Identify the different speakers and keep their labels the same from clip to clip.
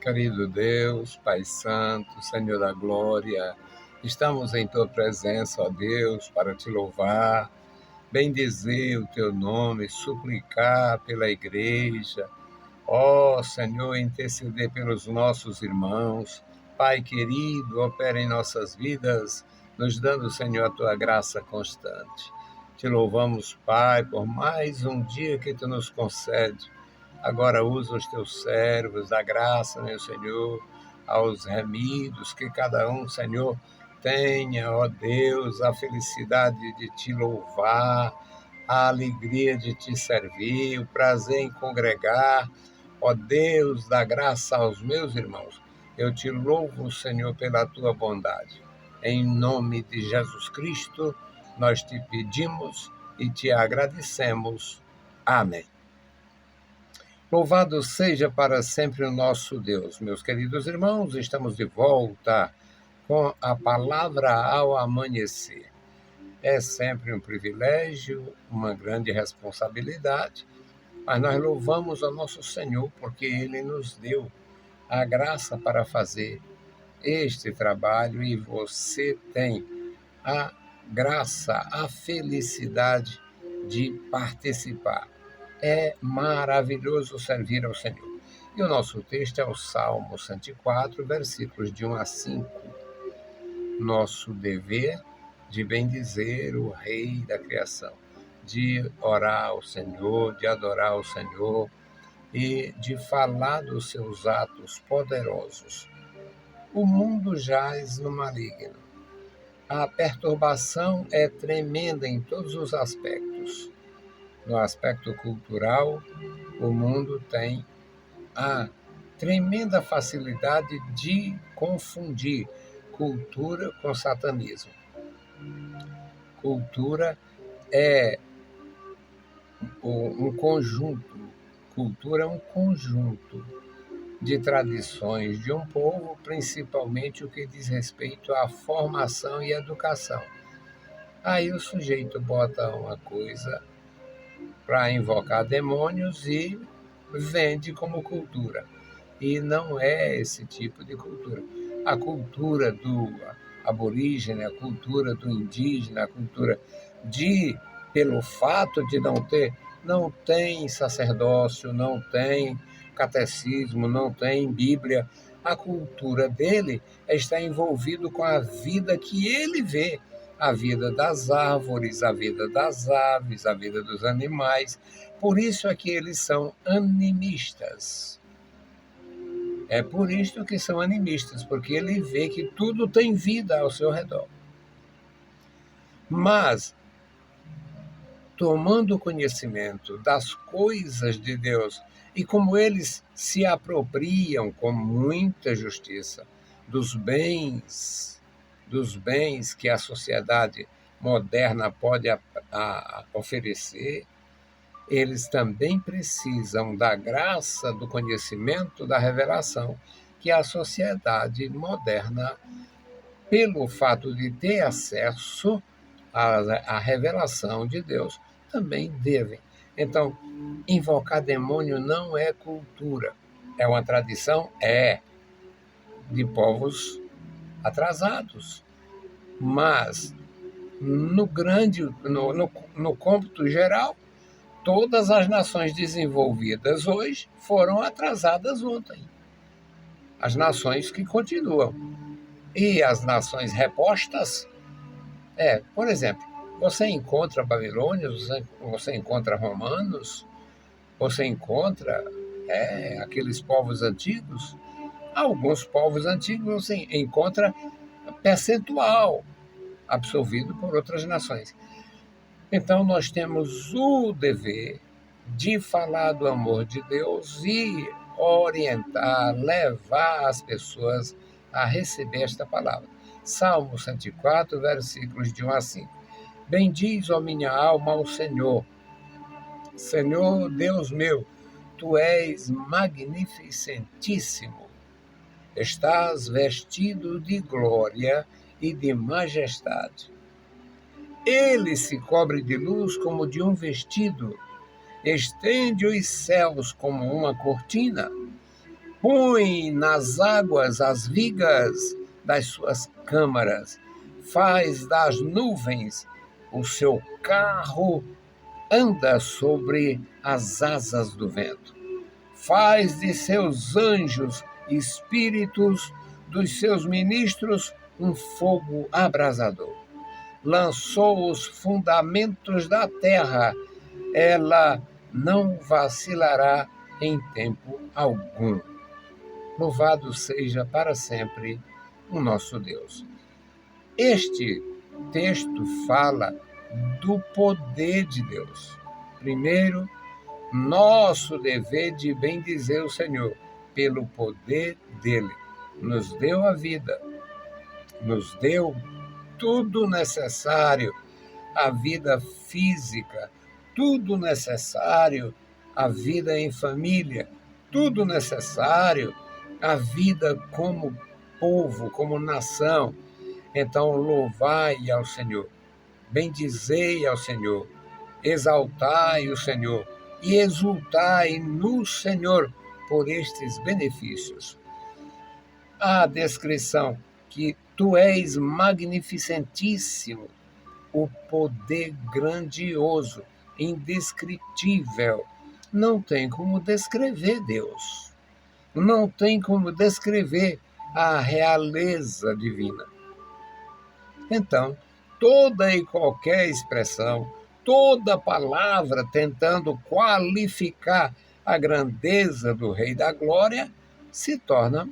Speaker 1: Querido Deus, Pai Santo, Senhor da Glória, estamos em Tua presença, ó Deus, para Te louvar, bendizer o Teu nome, suplicar pela igreja, ó Senhor, interceder pelos nossos irmãos. Pai querido, opera em nossas vidas, nos dando, Senhor, a Tua graça constante. Te louvamos, Pai, por mais um dia que Tu nos concede. Agora usa os teus servos, dá graça, meu Senhor, aos remidos, que cada um, Senhor, tenha, ó Deus, a felicidade de te louvar, a alegria de te servir, o prazer em congregar. Ó Deus, dá graça aos meus irmãos. Eu te louvo, Senhor, pela tua bondade. Em nome de Jesus Cristo, nós te pedimos e te agradecemos. Amém. Louvado seja para sempre o nosso Deus. Meus queridos irmãos, estamos de volta com a palavra ao amanhecer. É sempre um privilégio, uma grande responsabilidade, mas nós louvamos ao nosso Senhor porque Ele nos deu a graça para fazer este trabalho e você tem a graça, a felicidade de participar. É maravilhoso servir ao Senhor. E o nosso texto é o Salmo 104, versículos de 1 a 5. Nosso dever de bendizer o Rei da criação, de orar ao Senhor, de adorar ao Senhor e de falar dos seus atos poderosos. O mundo jaz no maligno. A perturbação é tremenda em todos os aspectos. No aspecto cultural, o mundo tem a tremenda facilidade de confundir cultura com satanismo. Cultura é um conjunto, cultura é um conjunto de tradições de um povo, principalmente o que diz respeito à formação e educação. Aí o sujeito bota uma coisa para invocar demônios e vende como cultura. E não é esse tipo de cultura. A cultura do aborígene, a cultura do indígena, a cultura pelo fato de não tem sacerdócio, não tem catecismo, não tem Bíblia. A cultura dele está envolvido com a vida que ele vê, a vida das árvores, a vida das aves, a vida dos animais. Por isso é que eles são animistas. É por isso que são animistas, porque ele vê que tudo tem vida ao seu redor. Mas, tomando conhecimento das coisas de Deus e como eles se apropriam com muita justiça dos bens que a sociedade moderna pode oferecer, eles também precisam da graça, do conhecimento, da revelação que a sociedade moderna, pelo fato de ter acesso à revelação de Deus, também devem. Então, invocar demônio não é cultura, é uma tradição, de povos atrasados. Mas, no cômputo geral, todas as nações desenvolvidas hoje foram atrasadas ontem. As nações que continuam. E as nações repostas, por exemplo, você encontra babilônios, você encontra romanos, você encontra aqueles povos antigos. Alguns povos antigos você encontra percentual absorvido por outras nações. Então, nós temos o dever de falar do amor de Deus e orientar, levar as pessoas a receber esta palavra. Salmo 104, versículos de 1 a 5. Bendiz, ó minha alma, ao Senhor. Senhor, Deus meu, tu és magnificentíssimo. Estás vestido de glória e de majestade. Ele se cobre de luz como de um vestido, estende os céus como uma cortina. Põe nas águas as vigas das suas câmaras, faz das nuvens o seu carro, anda sobre as asas do vento. Faz de seus anjos espíritos, dos seus ministros um fogo abrasador. Lançou os fundamentos da terra, ela não vacilará em tempo algum. Louvado seja para sempre o nosso Deus. Este texto fala do poder de Deus. Primeiro, nosso dever de bendizer o Senhor pelo poder dele. Nos deu a vida, nos deu tudo necessário, a vida física, tudo necessário, a vida em família, tudo necessário, a vida como povo, como nação. Então, louvai ao Senhor, bendizei ao Senhor, exaltai o Senhor e exultai no Senhor por estes benefícios. A descrição que tu és magnificentíssimo, o poder grandioso, indescritível. Não tem como descrever Deus. Não tem como descrever a realeza divina. Então, toda e qualquer expressão, toda palavra tentando qualificar a grandeza do Rei da Glória se torna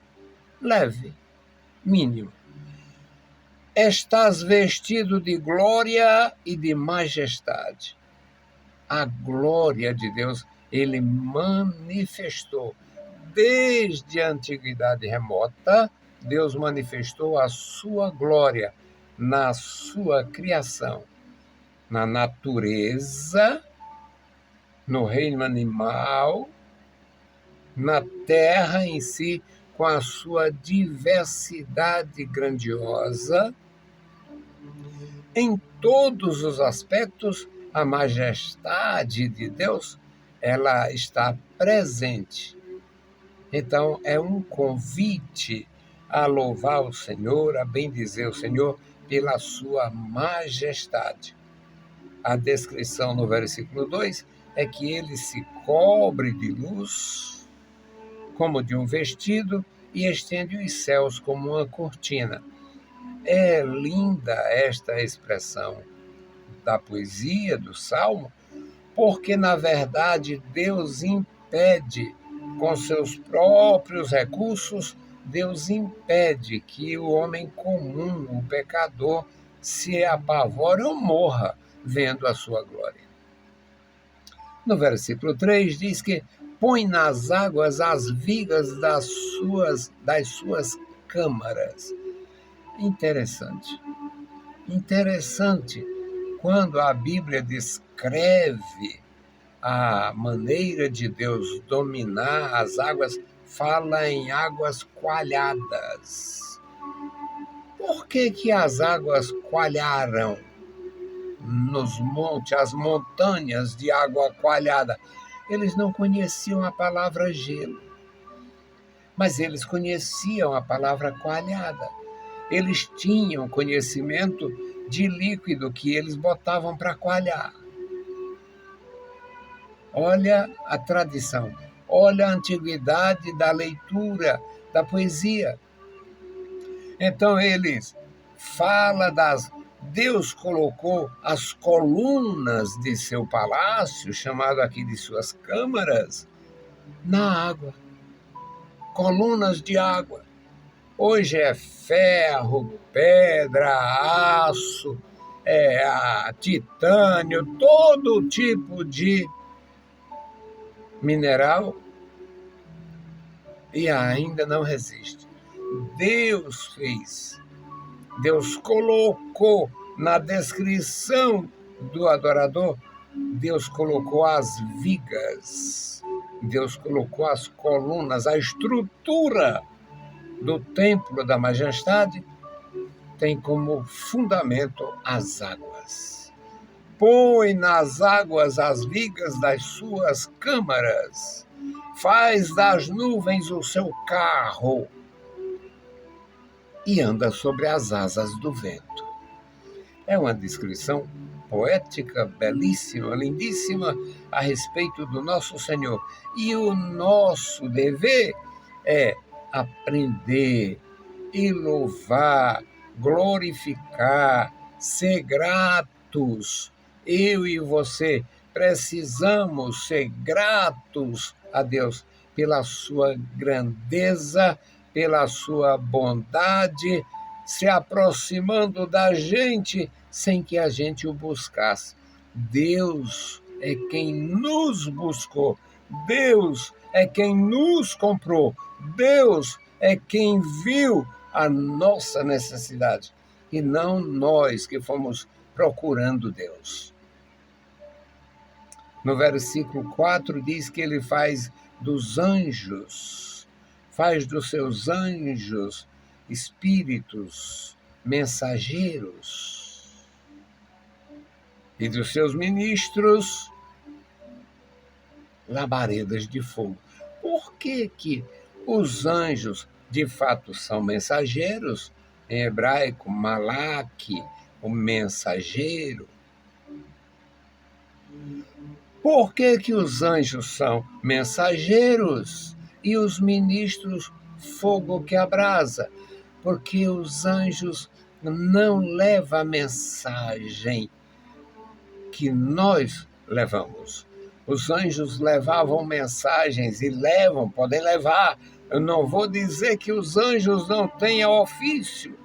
Speaker 1: leve, mínimo. Estás vestido de glória e de majestade. A glória de Deus, ele manifestou. Desde a antiguidade remota, Deus manifestou a sua glória na sua criação, na natureza, no reino animal, na terra em si, com a sua diversidade grandiosa. Em todos os aspectos, a majestade de Deus, ela está presente. Então, é um convite a louvar o Senhor, a bendizer o Senhor pela sua majestade. A descrição no versículo 2 é que ele se cobre de luz, como de um vestido, e estende os céus como uma cortina. É linda esta expressão da poesia, do Salmo, porque, na verdade, Deus impede, com seus próprios recursos, Deus impede que o homem comum, o pecador, se apavore ou morra vendo a sua glória. No versículo 3 diz que põe nas águas as vigas das suas câmaras. Interessante. Interessante quando a Bíblia descreve a maneira de Deus dominar as águas, fala em águas coalhadas. Por que as águas coalharam nos montes, as montanhas de água coalhada? Eles não conheciam a palavra gelo, mas eles conheciam a palavra coalhada. Eles tinham conhecimento de líquido que eles botavam para coalhar. Olha a tradição, olha a antiguidade da leitura, da poesia. Então eles falam Deus colocou as colunas de seu palácio, chamado aqui de suas câmaras, na água. Colunas de água. Hoje é ferro, pedra, aço, titânio, todo tipo de mineral, e ainda não resiste. Deus fez, Deus colocou na descrição do adorador, Deus colocou as vigas, Deus colocou as colunas, a estrutura do templo da majestade tem como fundamento as águas. Põe nas águas as vigas das suas câmaras. faz das nuvens o seu carro e anda sobre as asas do vento. É uma descrição poética, belíssima, lindíssima, a respeito do nosso Senhor. E o nosso dever é aprender e louvar, glorificar, ser gratos. Eu e você precisamos ser gratos a Deus pela sua grandeza, pela sua bondade, se aproximando da gente sem que a gente o buscasse. Deus é quem nos buscou, Deus é quem nos comprou, Deus é quem viu a nossa necessidade e não nós que fomos procurando Deus. No versículo 4 diz que ele faz dos seus anjos espíritos mensageiros e dos seus ministros labaredas de fogo. Por que os anjos de fato são mensageiros? Em hebraico, malak, o mensageiro. Por que os anjos são mensageiros e os ministros fogo que abrasa? Porque os anjos não levam a mensagem que nós levamos. Os anjos levavam mensagens e podem levar. Eu não vou dizer que os anjos não tenham ofício,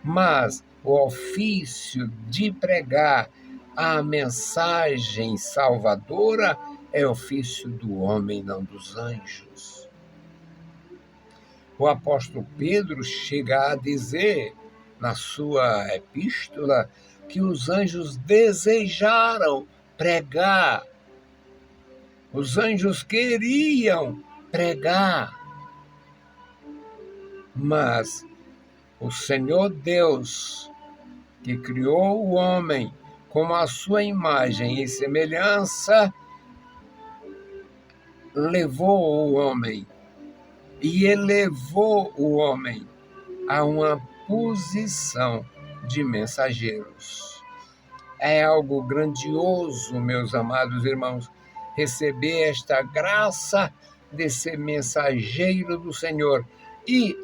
Speaker 1: mas o ofício de pregar a mensagem salvadora é ofício do homem, não dos anjos. O apóstolo Pedro chega a dizer, na sua epístola, que os anjos desejaram pregar. Os anjos queriam pregar. Mas o Senhor Deus, que criou o homem como a sua imagem e semelhança, levou o homem e elevou o homem a uma posição de mensageiros. É algo grandioso, meus amados irmãos, receber esta graça de ser mensageiro do Senhor. E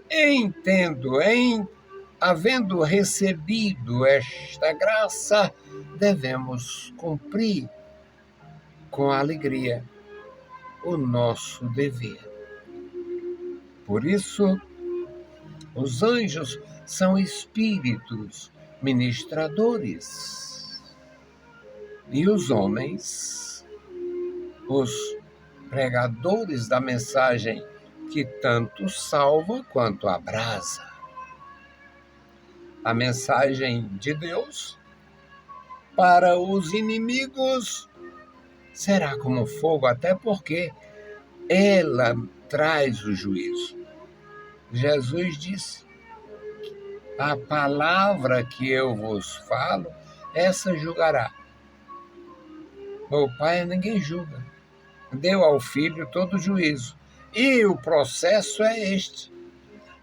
Speaker 1: havendo recebido esta graça, devemos cumprir com alegria o nosso dever. Por isso, os anjos são espíritos ministradores e os homens, os pregadores da mensagem que tanto salva quanto abrasa. A mensagem de Deus para os inimigos será como fogo, até porque ela traz o juízo. Jesus disse: a palavra que eu vos falo, essa julgará. O Pai ninguém julga. Deu ao Filho todo o juízo. E o processo é este.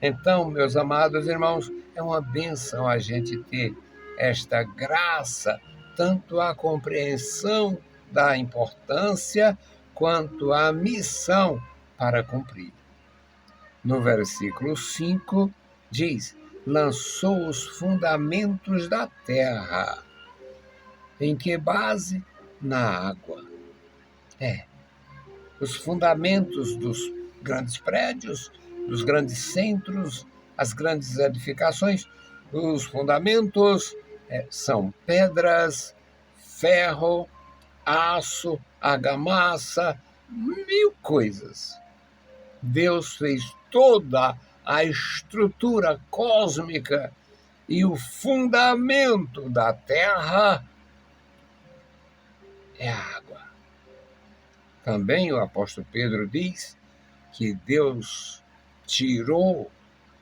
Speaker 1: Então, meus amados irmãos, é uma bênção a gente ter esta graça, tanto a compreensão da importância, quanto a missão para cumprir. No versículo 5, diz: lançou os fundamentos da terra. Em que base? Na água. Os fundamentos dos grandes prédios, dos grandes centros, as grandes edificações, os fundamentos são pedras, ferro, aço, argamassa, 1000 coisas. Deus fez toda a estrutura cósmica e o fundamento da terra é a água. Também o apóstolo Pedro diz que Deus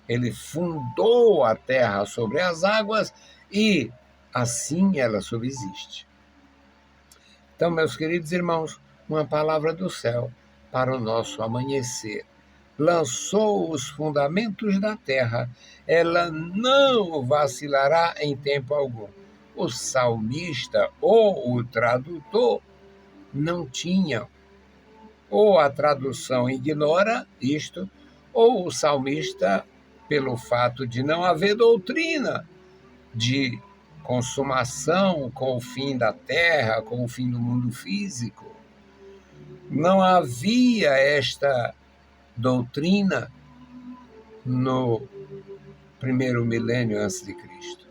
Speaker 1: ele fundou a terra sobre as águas e assim ela subsiste. Então, meus queridos irmãos, uma palavra do céu para o nosso amanhecer. Lançou os fundamentos da terra, ela não vacilará em tempo algum. O salmista ou o tradutor não tinham, ou a tradução ignora isto, ou o salmista, pelo fato de não haver doutrina de consumação com o fim da terra, com o fim do mundo físico, não havia esta doutrina no primeiro milênio antes de Cristo.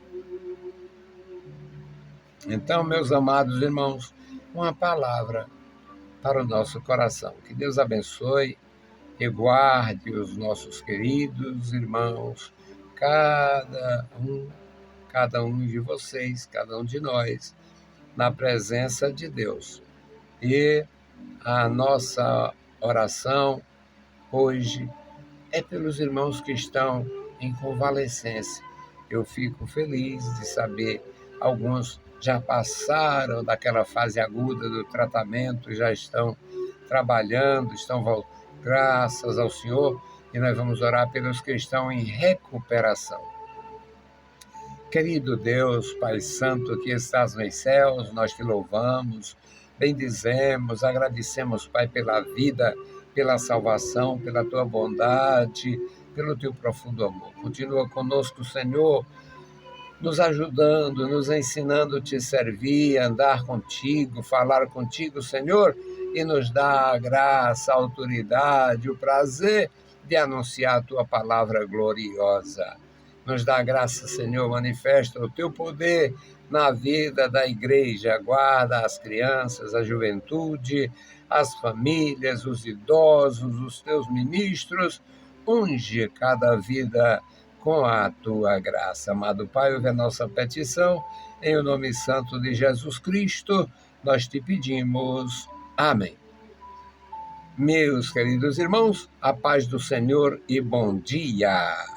Speaker 1: Então, meus amados irmãos, uma palavra para o nosso coração. Que Deus abençoe e guarde os nossos queridos irmãos, cada um de vocês, cada um de nós, na presença de Deus. E a nossa oração hoje é pelos irmãos que estão em convalescência. Eu fico feliz de saber, alguns já passaram daquela fase aguda do tratamento, já estão trabalhando, graças ao Senhor, e nós vamos orar pelos que estão em recuperação. Querido Deus, Pai Santo, que estás nos céus, nós te louvamos, bendizemos, agradecemos, Pai, pela vida, pela salvação, pela tua bondade, pelo teu profundo amor. Continua conosco, Senhor, nos ajudando, nos ensinando a te servir, andar contigo, falar contigo, Senhor, e nos dá a graça, a autoridade, o prazer de anunciar a tua palavra gloriosa. Nos dá a graça, Senhor, manifesta o teu poder na vida da igreja, guarda as crianças, a juventude, as famílias, os idosos, os teus ministros, unge cada vida com a tua graça. Amado Pai, ouve a nossa petição, em o nome santo de Jesus Cristo, nós te pedimos. Amém. Meus queridos irmãos, a paz do Senhor e bom dia.